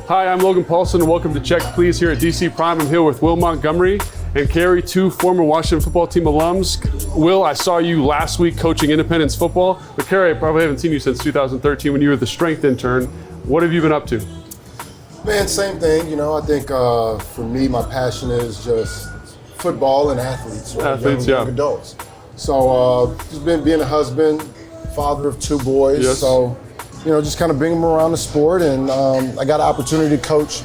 Hi, I'm Logan Paulsen, and welcome to Check Please here at DC Prime. I'm here with Will Montgomery and Khary, two former Washington football team alums. Will, I saw you last week coaching Independence football, but Khary, I probably haven't seen you since 2013 when you were the strength intern. What have you been up to? Man, same thing. You know, I think for me, my passion is just football and athletes, right? Young adults. So just been being a husband, father of two boys. Yes. So, you know, just kind of bring them around the sport. And I got an opportunity to coach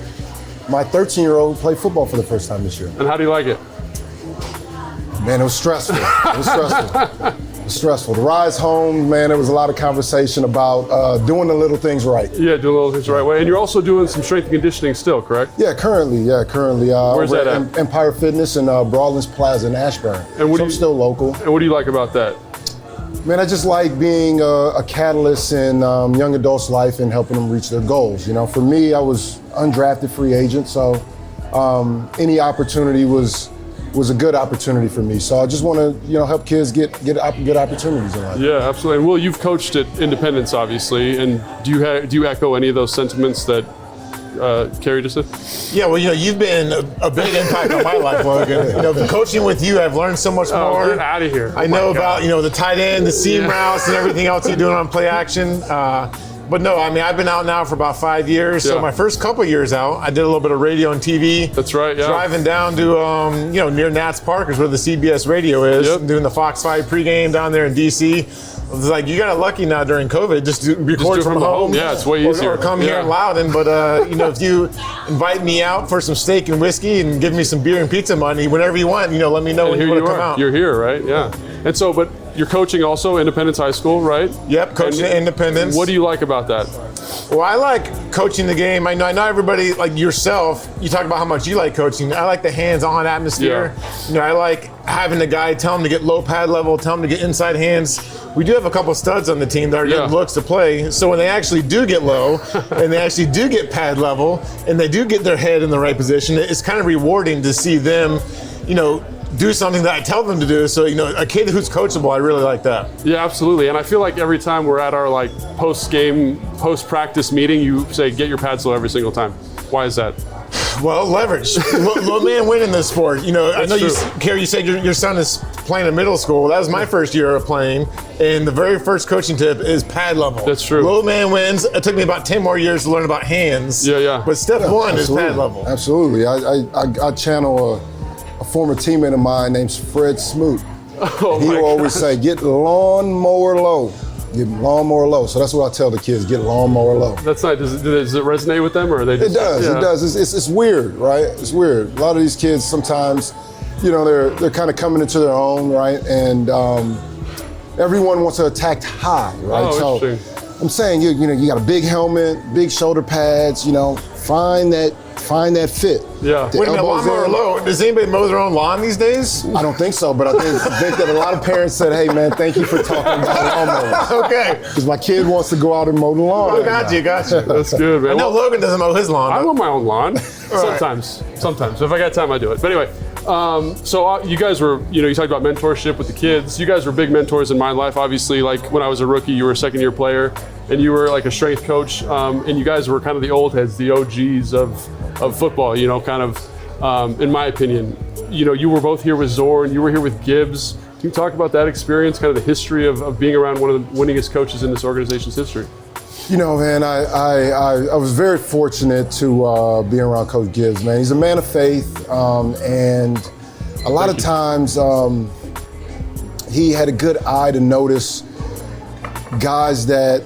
my 13-year-old play football for the first time this year. And how do you like it? Man, it was stressful. It was stressful. It was stressful. The rise home, man, there was a lot of conversation about doing the little things right. Yeah, doing the little things the right way. And you're also doing some strength and conditioning still, correct? Yeah, currently. Where's that at? Empire Fitness and Brawlins Plaza in Ashburn. And I'm still local. And what do you like about that? Man, I just like being a catalyst in young adults' life and helping them reach their goals. You know, for me, I was undrafted free agent, so any opportunity was a good opportunity for me. So I just want to, you know, help kids get good opportunities in life. Yeah, absolutely. And Will, you've coached at Independence, obviously, and do you echo any of those sentiments that Khary just said? Yeah, well, you know, you've been a big impact on my life, Logan. You know, coaching with you, I've learned so much more. Get out of here. I know about, you know, the tight end, the seam routes, and everything else you're doing on play action. But no, I mean, I've been out now for about 5 years. So my first couple years out, I did a little bit of radio and TV. That's right, yeah. Driving down to, you know, near Nats Park is where the CBS radio is. Yep. Doing the Fox 5 pregame down there in DC. It's like, you got it lucky now during COVID, just to record from home. Yeah, it's way easier. Or come here in Loudon. But, you know, if you invite me out for some steak and whiskey and give me some beer and pizza money, whenever you want, you know, let me know when you want to come out. You're here, right? Yeah. And so, but you're coaching also Independence High School, right? Yep, coaching at Independence. What do you like about that? Well, I like coaching the game. I know everybody, like yourself, you talk about how much you like coaching. I like the hands-on atmosphere. Yeah. You know, I like having the guy tell them to get low pad level, tell them to get inside hands. We do have a couple studs on the team that are getting looks to play. So when they actually do get low and they actually do get pad level and they do get their head in the right position, it's kind of rewarding to see them, you know, do something that I tell them to do. So, you know, a kid who's coachable, I really like that. Yeah, absolutely. And I feel like every time we're at our like post-game, post-practice meeting, you say, get your pads low every single time. Why is that? Well, leverage. Low man win in this sport. You know, I know Khary, you said your son is playing in middle school. That was my first year of playing. And the very first coaching tip is pad level. That's true. Low man wins. It took me about 10 more years to learn about hands. Yeah. But step one is pad level. Absolutely. I channel a former teammate of mine named Fred Smoot. He will always say, get lawnmower low. Get lawnmower low. So that's what I tell the kids, get lawnmower low. That's nice. Does it resonate with them, or are they just... It does. It does. It's weird, right? It's weird. A lot of these kids sometimes, you know, they're kind of coming into their own, right? And everyone wants to attack high, right? Oh, so I'm saying, you know, you got a big helmet, big shoulder pads, you know, find that fit. Yeah. Wait a minute, lawnmower low. Does anybody mow their own lawn these days? I don't think so, but I think that a lot of parents said, hey man, thank you for talking about lawnmowers. Okay. Because my kid wants to go out and mow the lawn. Oh, got you. That's good, man. I know Logan doesn't mow his lawn. I mow my own lawn. Sometimes. If I got time, I do it. But anyway, so you guys were, you know, you talked about mentorship with the kids. You guys were big mentors in my life. Obviously, like when I was a rookie, you were a second-year player, and you were like a strength coach, and you guys were kind of the old heads, the OGs of football, you know, kind of, in my opinion. You know, you were both here with Zorn, you were here with Gibbs. Can you talk about that experience, kind of the history of being around one of the winningest coaches in this organization's history? You know, man, I was very fortunate to be around Coach Gibbs, man. He's a man of faith, and a lot of times he had a good eye to notice guys that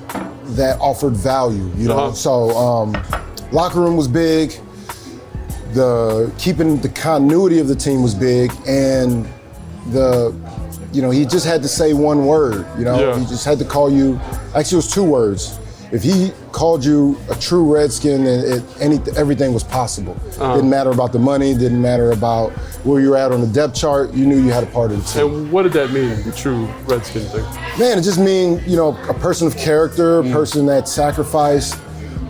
offered value, you know. So locker room was big, keeping the continuity of the team was big, and you know, he just had to say one word, you know. He just had to call you, actually it was two words. If he called you a true Redskin, everything was possible. Didn't matter about the money, didn't matter about where you were at on the depth chart, you knew you had a part of the team. And what did that mean, the true Redskin thing? Man, it just means, you know, a person of character, a person that sacrificed,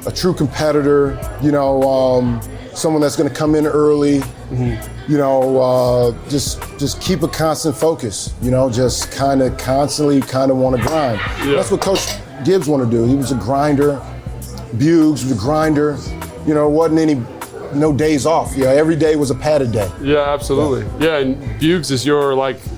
a true competitor, you know, someone that's gonna come in early, just keep a constant focus. Just kind of constantly want to grind. Yeah. That's what Coach Gibbs wanted to do. He was a grinder. Buggs was a grinder. Wasn't no days off. Every day was a padded day. Yeah, absolutely. Yeah, and Buggs is your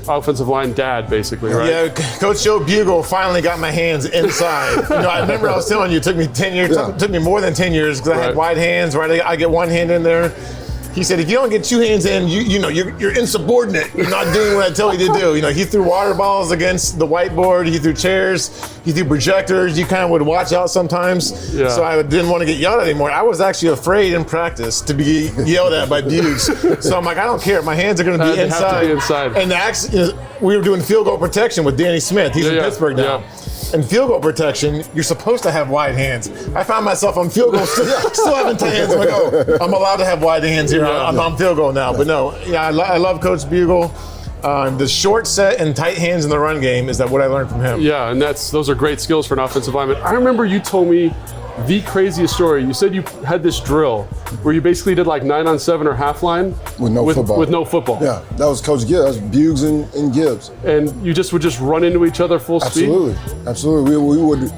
offensive line dad, basically, right? Yeah, Coach Joe Bugle finally got my hands inside. I remember I was telling you it took me 10 years. It took me more than 10 years because I had wide hands. Right, I get one hand in there. He said, if you don't get two hands in, you're insubordinate. You're not doing what I tell you to do. He threw water bottles against the whiteboard. He threw chairs. He threw projectors. You kind of would watch out sometimes. Yeah. So I didn't want to get yelled at anymore. I was actually afraid in practice to be yelled at by Buggs. So I'm like, I don't care. My hands are going to be inside. Have to be inside. And we were doing field goal protection with Danny Smith. He's in Pittsburgh now. Yeah. And field goal protection, you're supposed to have wide hands. I found myself on field goal still having 10 hands. I'm like, I'm allowed to have wide hands here. I'm on field goal now. But no, I love Coach Bugle. The short set and tight hands in the run game is that what I learned from him. Yeah, and those are great skills for an offensive lineman. I remember you told me the craziest story. You said you had this drill where you basically did 9-on-7 or half line with no football. With no football. Yeah, that was Coach Gibbs. That was Buggs and Gibbs. And you would just run into each other full speed? Absolutely. We would,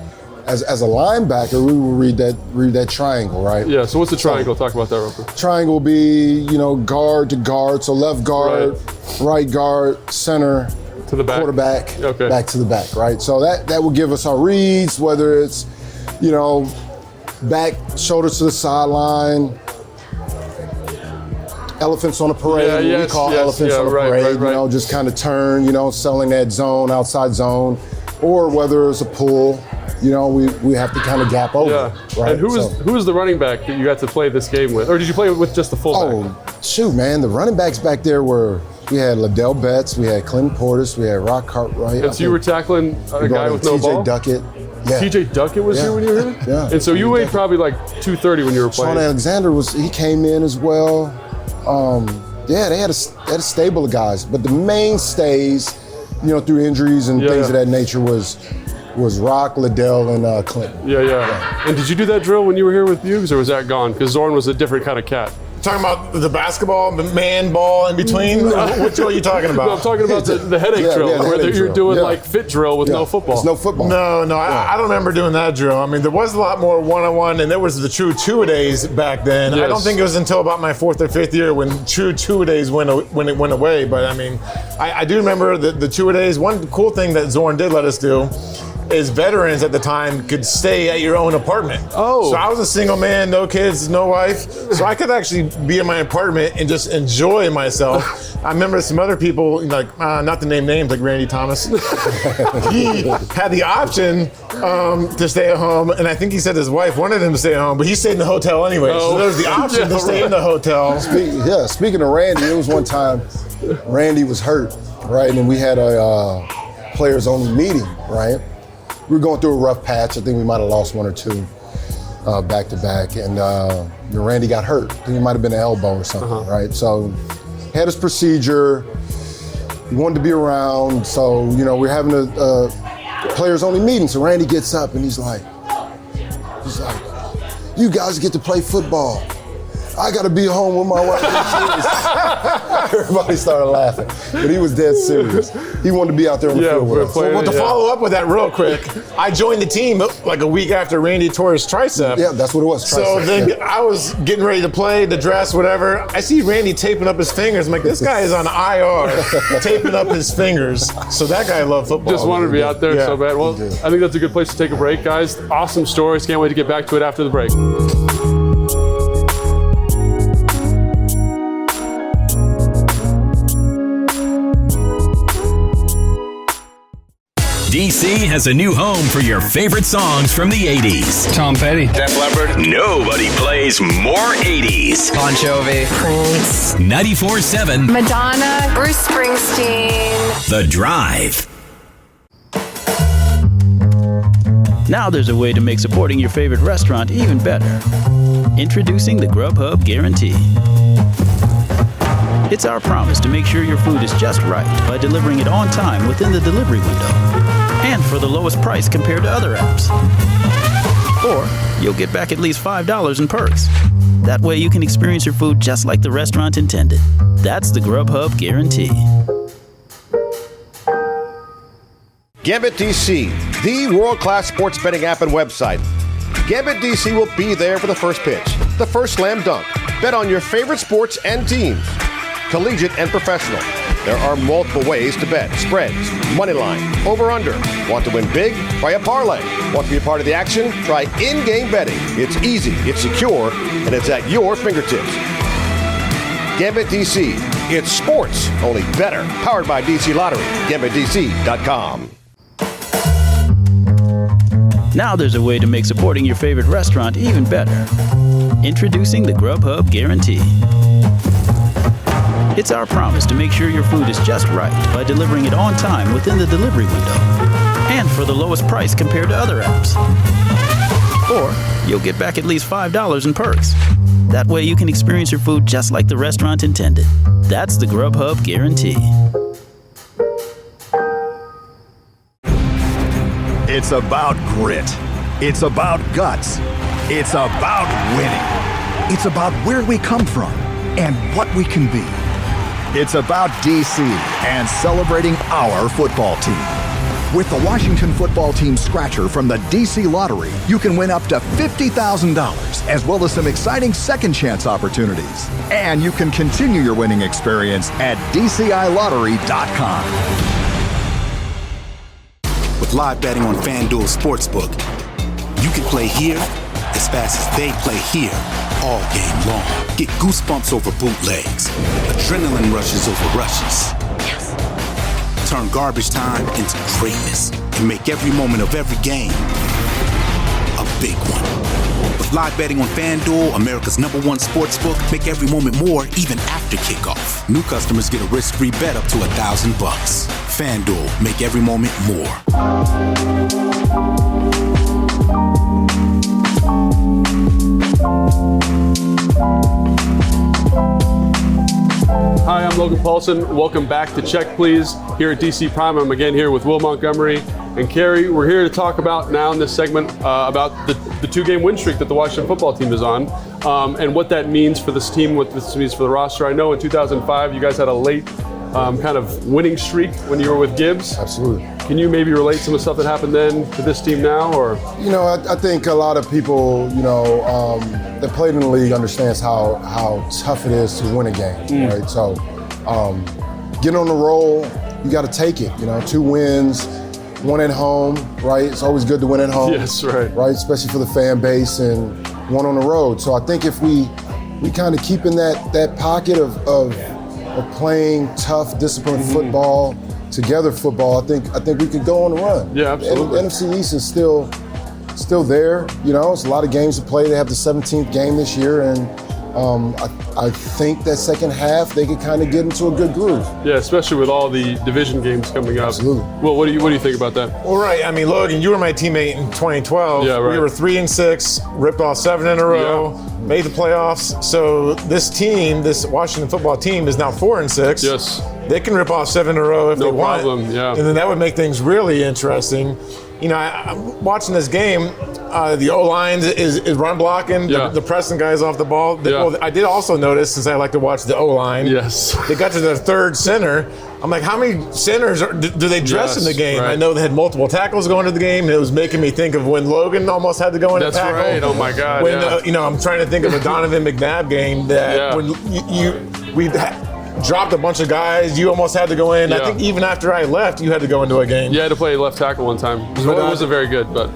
as a linebacker, we would read that triangle, right? Yeah, so what's the triangle? Talk about that real quick. Triangle will be, guard to guard. So left guard, right guard, center, to the back. Quarterback, back to the back, right? So that will give us our reads, whether it's, back, shoulders to the sideline, elephants on a parade. We call elephants on a parade. Right. Just kind of turn, selling that zone, outside zone, or whether it's a pull, we have to kind of gap over. Yeah. Right? And who was the running back that you got to play this game with, or did you play with just the fullback? Oh, shoot, man, the running backs back there we had Liddell Betts, we had Clinton Portis, we had Rock Cartwright. And so you were tackling a guy with no ball? TJ Duckett. Yeah. TJ Duckett was here when you were here? Yeah. And so you weighed probably 230 when you were playing. Sean Alexander he came in as well. They had a stable of guys, but the mainstays, through injuries and things of that nature was Rock, Liddell, and Clinton. Yeah. And did you do that drill when you were here with Buggs, or was that gone? Because Zorn was a different kind of cat. Talking about the basketball, the man ball in between? Which drill are you talking about? No, I'm talking about the headache drill, where you're doing fit drill with no football. There's no football. No, I don't remember doing that drill. I mean, there was a lot more one-on-one, and there was the true two-a-days back then. Yes. I don't think it was until about my 4th or 5th year when true two-a-days when it went away. But I mean, I do remember the two-a-days. One cool thing that Zorn did let us do is veterans at the time could stay at your own apartment. Oh. So I was a single man, no kids, no wife. So I could actually be in my apartment and just enjoy myself. I remember some other people, not to name names, like Randy Thomas. He had the option to stay at home, and I think he said his wife wanted him to stay at home, but he stayed in the hotel anyway. So there was the option to stay in the hotel. Speaking of Randy, it was one time Randy was hurt, right? And we had a players-only meeting, right? We were going through a rough patch. I think we might have lost 1 or 2 back to back, and Randy got hurt. I think it might have been an elbow or something, right? So he had his procedure. He wanted to be around, so we're having a players-only meeting. So Randy gets up and he's like, "You guys get to play football. I got to be home with my wife and kids." Everybody started laughing, but he was dead serious. He wanted to be out there on the field with us. Well, to follow up with that real quick, I joined the team a week after Randy tore his tricep. Yeah, that's what it was. So then I was getting ready to play, the dress, whatever. I see Randy taping up his fingers. I'm like, this guy is on IR, taping up his fingers. So that guy loved football. Just wanted to be out there so bad. Well, I think that's a good place to take a break, guys. Awesome stories. Can't wait to get back to it after the break. DC has a new home for your favorite songs from the 80s. Tom Petty. Def Leppard. Nobody plays more 80s. Bon Jovi. Prince. 94.7. Madonna. Bruce Springsteen. The Drive. Now there's a way to make supporting your favorite restaurant even better. Introducing the Grubhub Guarantee. It's our promise to make sure your food is just right by delivering it on time within the delivery window and for the lowest price compared to other apps. Or you'll get back at least $5 in perks. That way you can experience your food just like the restaurant intended. That's the Grubhub guarantee. Gambit DC, the world-class sports betting app and website. Gambit DC will be there for the first pitch, the first slam dunk. Bet on your favorite sports and teams, collegiate and professional. There are multiple ways to bet. Spreads, money line, over-under. Want to win big? Try a parlay. Want to be a part of the action? Try in-game betting. It's easy, it's secure, and it's at your fingertips. Gambit DC. It's sports, only better. Powered by DC Lottery. GambitDC.com. Now there's a way to make supporting your favorite restaurant even better. Introducing the Grubhub guarantee. It's our promise to make sure your food is just right by delivering it on time within the delivery window and for the lowest price compared to other apps. Or you'll get back at least $5 in perks. That way you can experience your food just like the restaurant intended. That's the Grubhub guarantee. It's about grit. It's about guts. It's about winning. It's about where we come from and what we can be. It's about DC and celebrating our football team. With the Washington football team scratcher from the DC Lottery, you can win up to $50,000, as well as some exciting second chance opportunities. And you can continue your winning experience at DCILottery.com. With live betting on FanDuel Sportsbook, you can play here as fast as they play here all game long. Get goosebumps over bootlegs, adrenaline rushes over rushes. Yes. Turn garbage time into greatness and make every moment of every game a big one. With live betting on FanDuel, America's #1 sportsbook, make every moment more even after kickoff. New customers get a risk-free bet up to $1,000. FanDuel, make every moment more. Hi, I'm Logan Paulsen. Welcome back to Check Please here at DC Prime. I'm again here with Will Montgomery and Khary. We're here to talk about now in this segment about the two-game win streak that the Washington football team is on and what that means for this team, what this means for the roster. I know in 2005 you guys had a late kind of winning streak when you were with Gibbs. Absolutely. Can you maybe relate some of the stuff that happened then to this team now, or? You know, I think a lot of people, that played in the league understands how tough it is to win a game, right? So, getting on the roll, you got to take it. 2 wins, 1 at home, right? It's always good to win at home. Yes, right. Right, especially for the fan base, and 1 on the road. So I think if we kind of keep in that pocket of playing tough, disciplined football, together football, I think we could go on the run. Yeah, absolutely. The NFC East is still there. It's a lot of games to play. They have the 17th game this year, and I think that second half they could kind of get into a good groove. Yeah, especially with all the division games coming up. Absolutely. Well, what do you think about that? Well, right. I mean, Logan, you were my teammate in 2012. Yeah, right. We were 3-6, ripped off 7 in a row, made the playoffs. So this team, this Washington football team, is now 4-6. Yes. They can rip off 7 in a row if they want. No problem. Yeah. And then that would make things really interesting. I'm watching this game. The O-line is run blocking. Yeah. The pressing guys off the ball. Well, I did also notice, since I like to watch the O-line. Yes. They got to their third center. I'm like, how many centers do they dress in the game? Right. I know they had multiple tackles going to the game, and it was making me think of when Logan almost had to go in and tackle. That's right. Oh my God. When I'm trying to think of a Donovan McNabb game that when we dropped a bunch of guys, you almost had to go in. I think even after I left, you had to go into a game. Yeah, I had to play left tackle one time. It wasn't very good, but.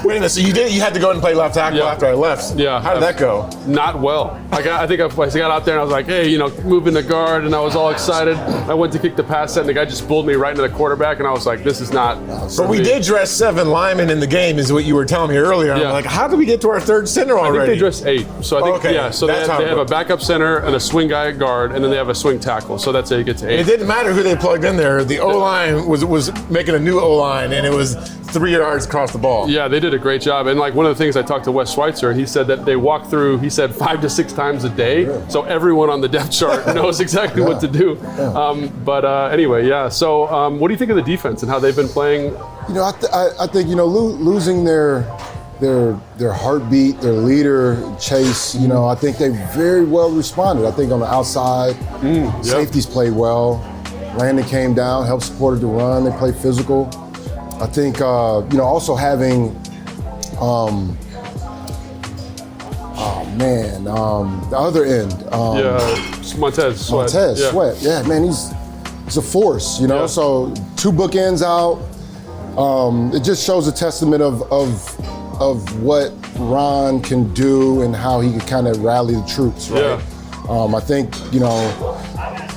Wait a minute, so you had to go and play left tackle after I left? Yeah. How did that go? Not well. I think I got out there and I was like, hey, moving the guard, and I was all excited. I went to kick the pass set, and the guy just pulled me right into the quarterback, and I was like, this is not. But we did dress 7 linemen in the game, is what you were telling me earlier. I'm like, how did we get to our third center already? I think they dressed 8. So I think, so they have a backup center and a swing guy at guard, and then they have a swing tackle. So that's it. You get to 8. It didn't matter who they plugged in there. The O-line was making a new O-line, and it was 3 yards across the ball. Yeah, they did a great job. And like one of the things I talked to Wes Schweitzer, he said that they walk through, 5 to 6 times a day. Yeah. So everyone on the depth chart knows exactly what to do. Yeah. But anyway, yeah. So what do you think of the defense and how they've been playing? I think, losing their their heartbeat, their leader, Chase, I think they very well responded. I think on the outside, safeties played well. Landon came down, helped supported the run. They played physical. I think, also having, the other end. Montez Sweat. Sweat. Yeah, man, he's a force, So 2 bookends out. It just shows a testament of what Ron can do and how he can kind of rally the troops, right? I think,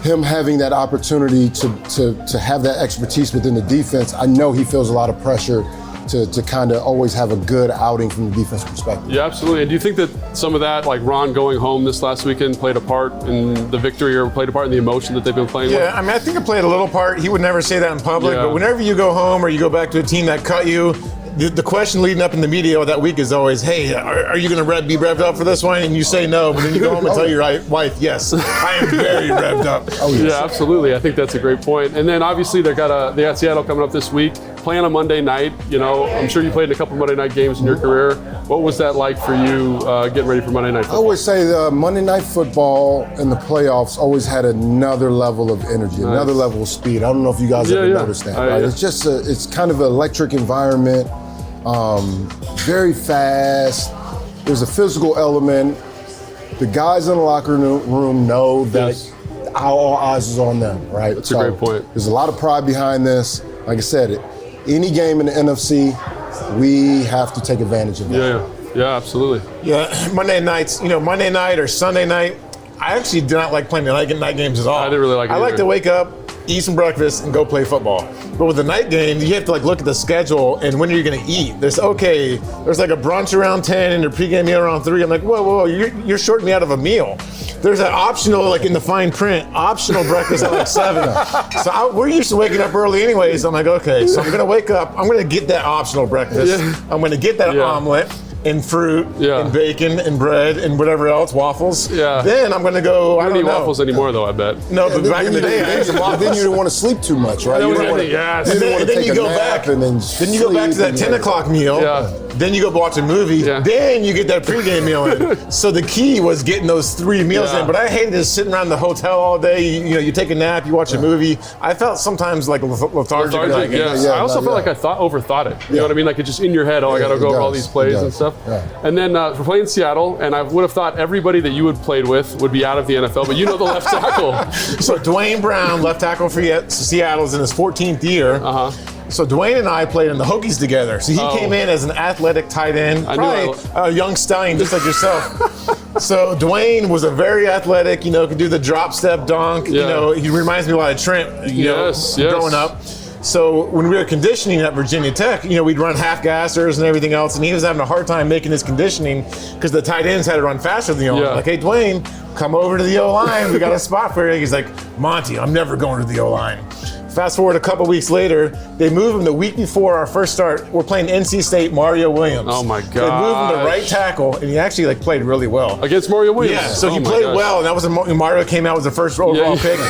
him having that opportunity to have that expertise within the defense, I know he feels a lot of pressure to kind of always have a good outing from the defense perspective. Yeah, absolutely. And do you think that some of that, like Ron going home this last weekend, played a part in the victory or played a part in the emotion that they've been playing with? Yeah, I think it played a little part. He would never say that in public, but whenever you go home or you go back to a team that cut you, the question leading up in the media that week is always, hey, are you going to be revved up for this one? And you say no, but then you go home and tell your wife, yes, I am very revved up. Yeah, absolutely. I think that's a great point. And then obviously they got Seattle coming up this week, playing on Monday night. I'm sure you played in a couple Monday night games in your career. What was that like for you getting ready for Monday night football? I always say the Monday night football and the playoffs always had another level of energy, another level of speed. I don't know if you guys ever noticed that, right? It's just it's kind of an electric environment. Very fast. There's a physical element. The guys in the locker room know that all eyes is on them, right? That's a great point. There's a lot of pride behind this. Like I said, any game in the NFC, we have to take advantage of that. Yeah, absolutely. Yeah, Monday nights, Monday night or Sunday night, I actually do not like playing the night games at all. I didn't really like it I like either. to wake up, eat some breakfast, and go play football. But with the night game, you have to look at the schedule and when you're going to eat. There's like a brunch around 10 and your pregame meal around 3. I'm like, whoa, you're shorting me out of a meal. There's an optional, in the fine print, optional breakfast at 7. So we're used to waking up early anyways. I'm like, okay, so I'm going to wake up. I'm going to get that optional breakfast. I'm going to get that omelet and fruit and bacon and bread and whatever else, waffles. Yeah. Then I'm going to go, I don't know. waffles anymore though, I bet. No, but back in the day, I ate some waffles. Then you didn't want to sleep too much, right? And then you go back to that 10 o'clock meal. Yeah. Then you go watch a movie. Yeah. Then you get that pregame meal in. So the key was getting those 3 meals in. But I hated just sitting around the hotel all day. You take a nap, you watch a movie. I felt sometimes lethargic. I also felt like I overthought it. You know what I mean? Like it's just in your head. I got to go over all these plays and stuff. Yeah. And then for playing Seattle, and I would have thought everybody that you had played with would be out of the NFL, but the left tackle. So Dwayne Brown, left tackle for Seattle, is in his 14th year. So Dwayne and I played in the Hokies together. So he came in as an athletic tight end, probably a young stallion just like yourself. So Dwayne was a very athletic, could do the drop step dunk. He reminds me a lot of Trent, growing up. So when we were conditioning at Virginia Tech, we'd run half gassers and everything else, and he was having a hard time making his conditioning because the tight ends had to run faster than the O-line. Like, hey, Dwayne, come over to the O-line. We got a spot for you. He's like, Monty, I'm never going to the O-line. Fast forward a couple weeks later, they move him the week before our first start. We're playing NC State Mario Williams. Oh my God! They move him to right tackle, and he actually played really well against Mario Williams. Yeah, so he played well, and that was Mario came out as the first overall pick.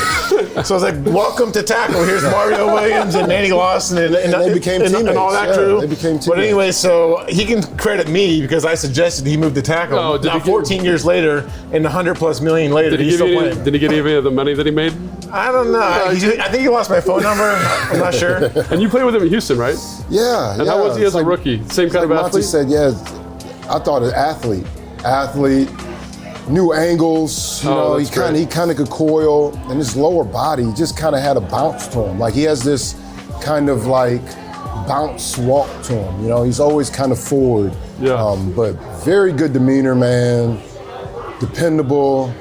So I was like, "Welcome to tackle. Here's Mario Williams and Manny Lawson and they became teammates. And all that crew." They became teammates. But anyway, so he can credit me because I suggested he move to tackle. Now 14 years later, and $100+ million later, he's still playing. Did he get any of the money that he made? I don't know. I think he lost my phone number. I'm not sure. And you played with him in Houston, right? Yeah. And how was he as a rookie? Same kind of athlete? Monty said, I thought an athlete, new angles. He kind of could coil, and his lower body just kind of had a bounce to him. Like he has this kind of bounce walk to him. He's always kind of forward. Yeah. But very good demeanor, man. Dependable.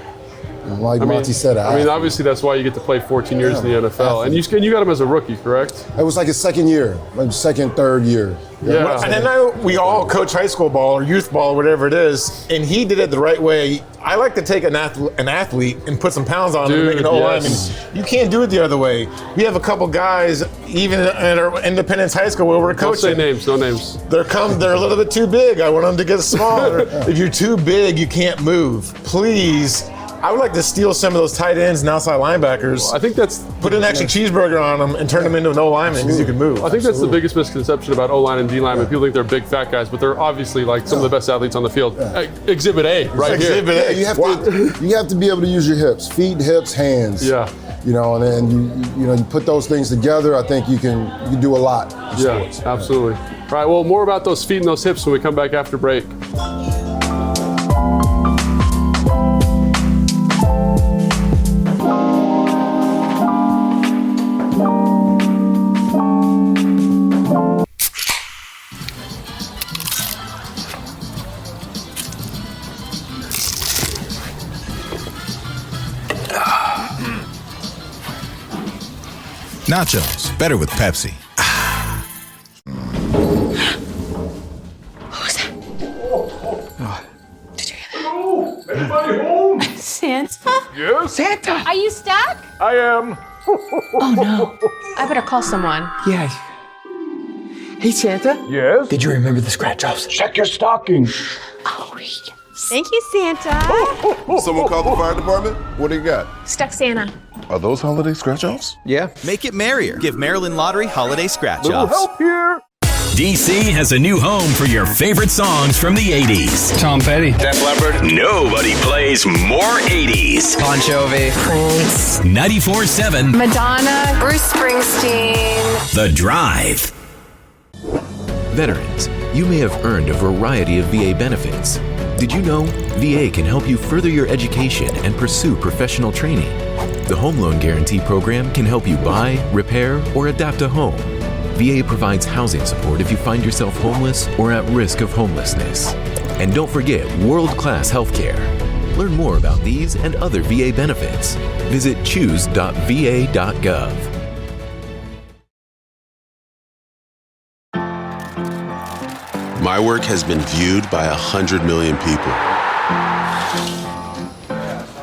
Like Monty said, obviously that's why you get to play 14 years in the NFL. And you got him as a rookie, correct? It was like his second year, second, third year. Yeah. And then we all coach high school ball or youth ball or whatever it is, and he did it the right way. I like to take an athlete and put some pounds on him and make an O-lineman. You can't do it the other way. We have a couple guys, even at our Independence High School where we're coaching. Don't say names, no names. They're a little bit too big. I want them to get smaller. If you're too big, you can't move. Please I would like to steal some of those tight ends and outside linebackers. I think that's put an extra cheeseburger on them and turn them into an O-lineman because you can move. I think that's the biggest misconception about O-line and D-linemen. People think they're big fat guys, but they're obviously like some of the best athletes on the field. Exhibit A, right here. Exhibit A. You have to be able to use your hips, feet, hips, hands. Yeah. You know, and then you put those things together. I think you can do a lot in sports. Absolutely. All right. Well, more about those feet and those hips when we come back after break. Nachos, better with Pepsi. Who's that? Did you hear that? Anybody home? Santa? Yes? Santa! Are you stuck? I am. Oh no. I better call someone. Yes. Hey, Santa. Yes? Did you remember the scratch-offs? Check your stocking. Oh, yes. Thank you, Santa. Someone called the fire department? What do you got? Stuck Santa. Are those holiday scratch-offs? Yeah. Make it merrier. Give Maryland Lottery holiday scratch-offs. Little help here. DC has a new home for your favorite songs from the 80s. Tom Petty. Def Leppard. Nobody plays more 80s. Bon Jovi. Prince. 94.7 Madonna. Bruce Springsteen. The Drive. Veterans, you may have earned a variety of VA benefits. Did you know VA can help you further your education and pursue professional training? The Home Loan Guarantee Program can help you buy, repair, or adapt a home. VA provides housing support if you find yourself homeless or at risk of homelessness. And don't forget world-class healthcare. Learn more about these and other VA benefits. Visit choose.va.gov. My work has been viewed by 100 million people.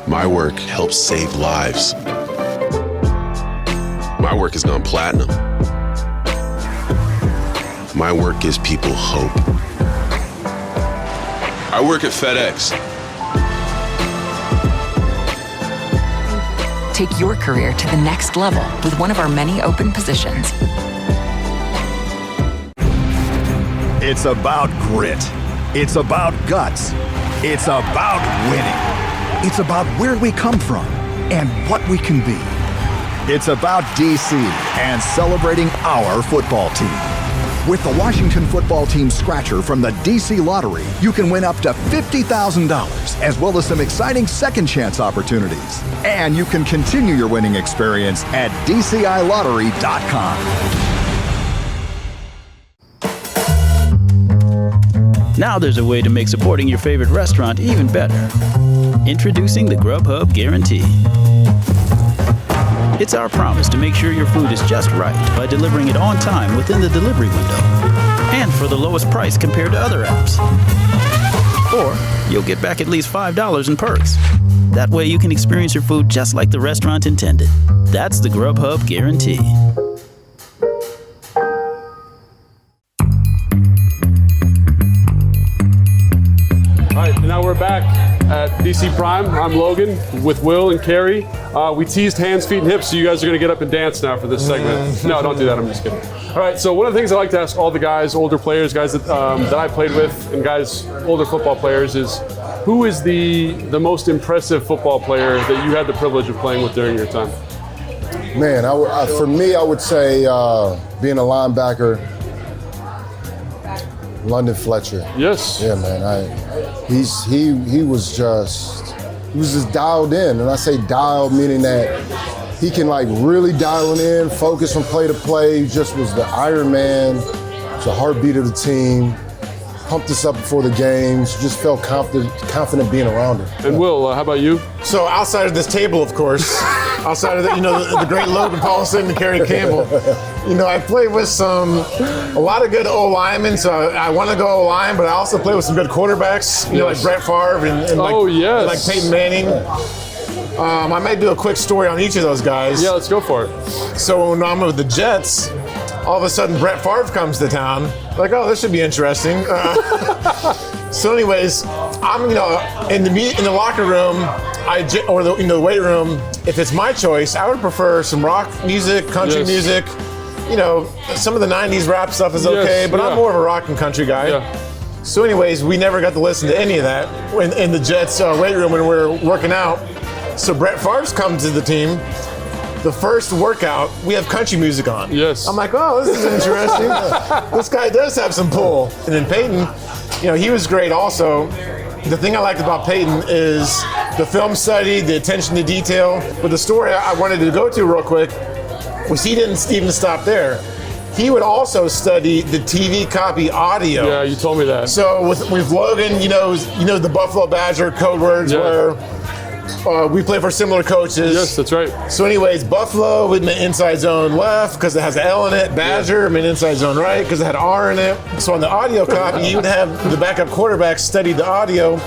My work helps save lives. My work has gone platinum. My work gives people hope. I work at FedEx. Take your career to the next level with one of our many open positions. It's about grit. It's about guts. It's about winning. It's about where we come from and what we can be. It's about DC and celebrating our football team. With the Washington football team scratcher from the DC Lottery, you can win up to $50,000, as well as some exciting second chance opportunities. And you can continue your winning experience at DCILottery.com. Now there's a way to make supporting your favorite restaurant even better. Introducing the Grubhub Guarantee. It's our promise to make sure your food is just right by delivering it on time within the delivery window and for the lowest price compared to other apps. Or you'll get back at least $5 in perks. That way you can experience your food just like the restaurant intended. That's the Grubhub Guarantee. All right, now we're back at DC Prime. I'm Logan with Will and Khary. We teased hands, feet, and hips, so you guys are going to get up and dance now for this segment. No, don't do that. I'm just kidding. All right, so one of the things I like to ask all the guys, older players, guys that I played with, and guys, older football players, is who is the most impressive football player that you had the privilege of playing with during your time? Man, for me, I would say being a linebacker, London Fletcher. Yes. Yeah, man. He was just dialed in, and I say dialed meaning that he can like really dial it in, focus from play to play. He just was the Iron Man, the heartbeat of the team. Pumped us up before the games. Just felt confident being around him. And Will, how about you? So outside of this table, of course, outside of the, the great Logan Paulsen and Khary Campbell, I played with a lot of good O-linemen. So I want to go O-line, but I also played with some good quarterbacks. Like Brett Favre and like Peyton Manning. I may do a quick story on each of those guys. Yeah, let's go for it. So when I'm with the Jets, all of a sudden Brett Favre comes to town. Like, oh, this should be interesting. So anyways, I'm, in the locker room, or the weight room. If it's my choice, I would prefer some rock music, country music. Some of the '90s rap stuff is okay, but I'm more of a rock and country guy. Yeah. So, anyways, we never got to listen to any of that in the Jets weight room when we were working out. So Brett Favre's come to the team. The first workout, we have country music on. Yes. I'm like, oh, this is interesting. This guy does have some pull. And then Peyton, he was great also. The thing I liked about Peyton is the film study, the attention to detail. But the story I wanted to go to real quick was he didn't even stop there. He would also study the TV copy audio. Yeah, you told me that. So with Logan, the Buffalo Badger code words where we play for similar coaches. Yes, that's right. So anyways, Buffalo would mean inside zone left because it has an L in it. Badger meant inside zone right because it had R in it. So on the audio copy, you would have the backup quarterback study the audio.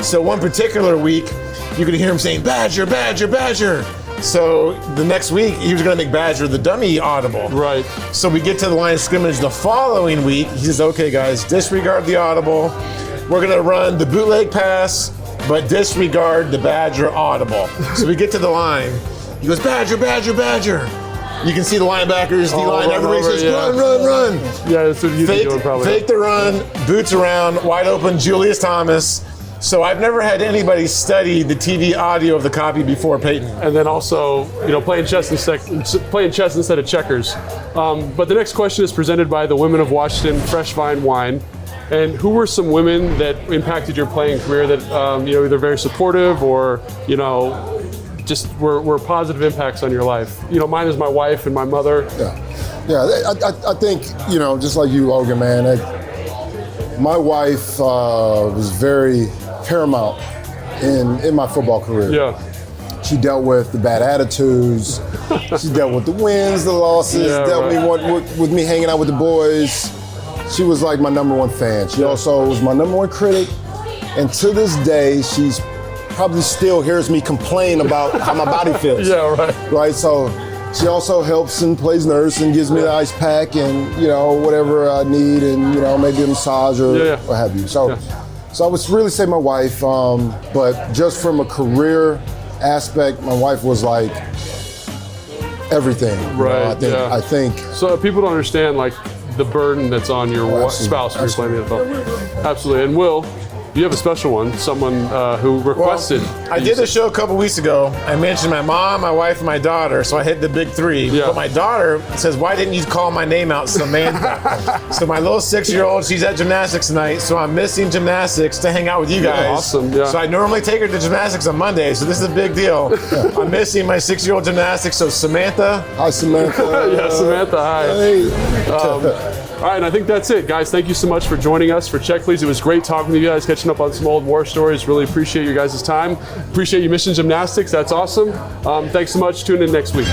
So one particular week, you could hear him saying, Badger, Badger, Badger. So the next week, he was going to make Badger the dummy audible. Right. So we get to the line of scrimmage the following week. He says, okay, guys, disregard the audible. We're going to run the bootleg pass, but disregard the Badger audible. So we get to the line. He goes, Badger, Badger, Badger. You can see the linebackers, D-line, everybody says, run, run, run. Yeah, that's what you'd be doing probably. Fake the run, boots around, wide open, Julius Thomas. So I've never had anybody study the TV audio of the copy before Peyton. And then also, playing chess instead of checkers. But the next question is presented by the Women of Washington Fresh Vine Wine. And who were some women that impacted your playing career that either very supportive or just were positive impacts on your life? Mine is my wife and my mother. Yeah. I think just like you, Logan, man. My wife was very paramount in my football career. Yeah. She dealt with the bad attitudes. She dealt with the wins, the losses. With me hanging out with the boys. She was like my number one fan. She also was my number one critic. And to this day, she's probably still hears me complain about how my body feels. Yeah, right. Right, so she also helps and plays nurse and gives me the ice pack and, whatever I need and, maybe a massage or what have you. So I would really say my wife, but just from a career aspect, my wife was like everything. Right, I think. So people don't understand, the burden that's on your spouse when you're playing the NFL. Absolutely. And Will, you have a special one, someone who requested. I did a show a couple weeks ago. I mentioned my mom, my wife, and my daughter, so I hit the big three. Yeah. But my daughter says, why didn't you call my name out, Samantha? So my little 6-year-old, she's at gymnastics tonight, so I'm missing gymnastics to hang out with you guys. Yeah, awesome, yeah. So I normally take her to gymnastics on Monday, so this is a big deal. I'm missing my 6-year-old gymnastics, so Samantha. Hi, Samantha. Yeah, Samantha, hi. Hey. All right, and I think that's it. Guys, thank you so much for joining us for Check Please. It was great talking to you guys, catching up on some old war stories. Really appreciate your guys' time. Appreciate you missing gymnastics. That's awesome. Thanks so much. Tune in next week.